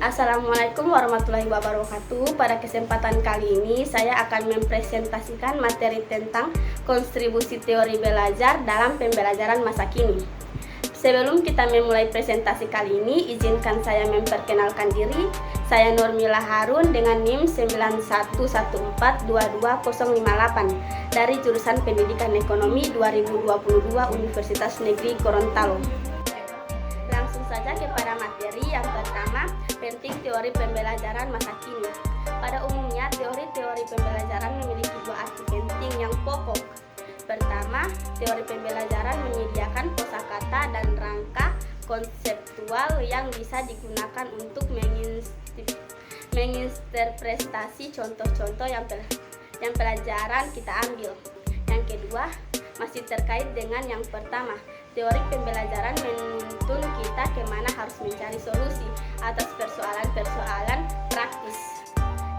Assalamualaikum warahmatullahi wabarakatuh. Pada kesempatan kali ini saya akan mempresentasikan materi tentang kontribusi teori belajar dalam pembelajaran masa kini. Sebelum kita memulai presentasi kali ini, izinkan saya memperkenalkan diri. Saya Nurmila Harun dengan NIM 9114220058 dari jurusan Pendidikan Ekonomi 2022 Universitas Negeri Gorontalo. Langsung saja kepada materi yang pertama, penting teori pembelajaran masa kini. Pada umumnya, teori-teori pembelajaran memiliki dua arti penting yang pokok. Pertama, teori pembelajaran menyediakan kosakata dan rangka konseptual yang bisa digunakan untuk menginterpretasi contoh-contoh yang pelajaran kita ambil. Yang kedua, masih terkait dengan yang pertama, teori pembelajaran menuntun kita kemana harus mencari solusi atas persoalan-persoalan praktis.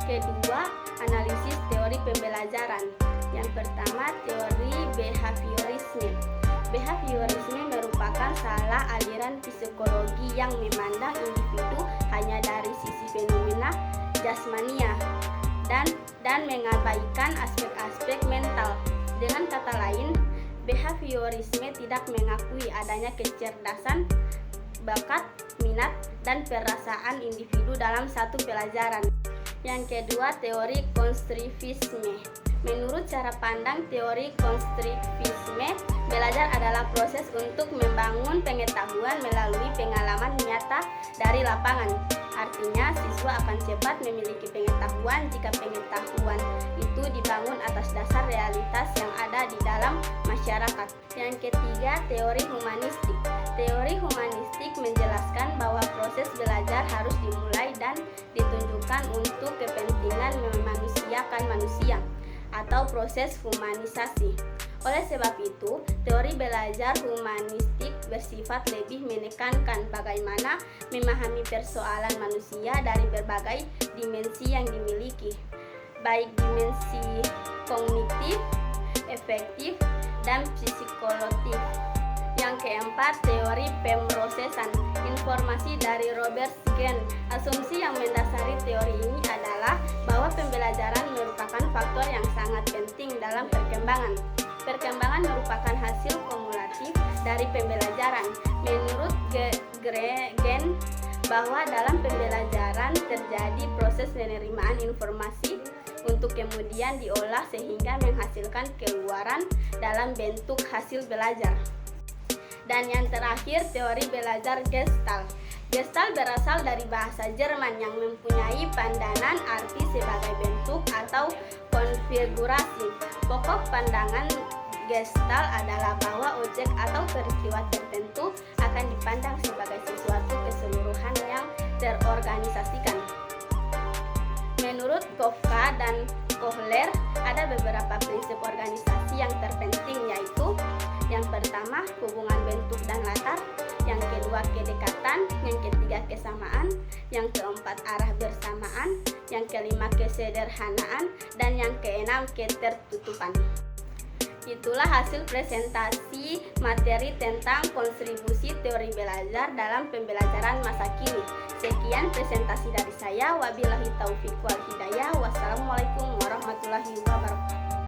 Kedua, analisis teori pembelajaran. Yang pertama, teori behaviorisme. Behaviorisme merupakan salah aliran psikologi yang memandang individu hanya dari sisi fenomena jasmania dan mengabaikan aspek-aspek mental. Dengan kata lain, behaviorisme tidak mengakui adanya kecerdasan, bakat, minat, dan perasaan individu dalam satu pelajaran. Yang kedua, teori konstruktivisme. Menurut cara pandang teori konstruktivisme, belajar adalah proses untuk membangun pengetahuan melalui pengalaman nyata dari lapangan. Artinya, siswa akan cepat memiliki pengetahuan jika pengetahuan itu dibangun atas dasar realitas yang ada di dalam masyarakat. Yang ketiga, teori humanistik. Teori humanistik menjelaskan bahwa proses belajar harus dimulai dan ditunjukkan untuk kepentingan memanusiakan manusia atau proses humanisasi. Oleh sebab itu, teori belajar humanistik bersifat lebih menekankan bagaimana memahami persoalan manusia dari berbagai dimensi yang dimiliki, baik dimensi kognitif, efektif, dan psikologis. Yang keempat, teori pemrosesan informasi dari Robert Sgen. Asumsi yang mendasari teori ini adalah bahwa pembelajaran merupakan faktor yang sangat penting dalam perkembangan. Perkembangan merupakan hasil kumulatif dari pembelajaran. Menurut Gen, bahwa dalam pembelajaran terjadi proses penerimaan informasi untuk kemudian diolah sehingga menghasilkan keluaran dalam bentuk hasil belajar. Dan yang terakhir, teori belajar Gestalt. Gestalt berasal dari bahasa Jerman yang mempunyai pandangan arti sebagai bentuk atau konfigurasi. Pokok pandangan Gestalt adalah bahwa objek atau peristiwa tertentu akan dipandang sebagai sesuatu keseluruhan yang terorganisasikan. Menurut Kafka dan Kohler, ada beberapa prinsip organisasi yang terpenting, yaitu yang pertama, hubungan bentuk dan latar. Yang kedua, kedekatan. Yang ketiga, kesamaan. Yang keempat, arah bersamaan. Yang kelima, kesederhanaan. Dan yang keenam, ketertutupan. Itulah hasil presentasi materi tentang kontribusi teori belajar dalam pembelajaran masa kini. Sekian presentasi dari saya. Wabillahi taufiq wal hidayah. Wassalamualaikum warahmatullahi wabarakatuh.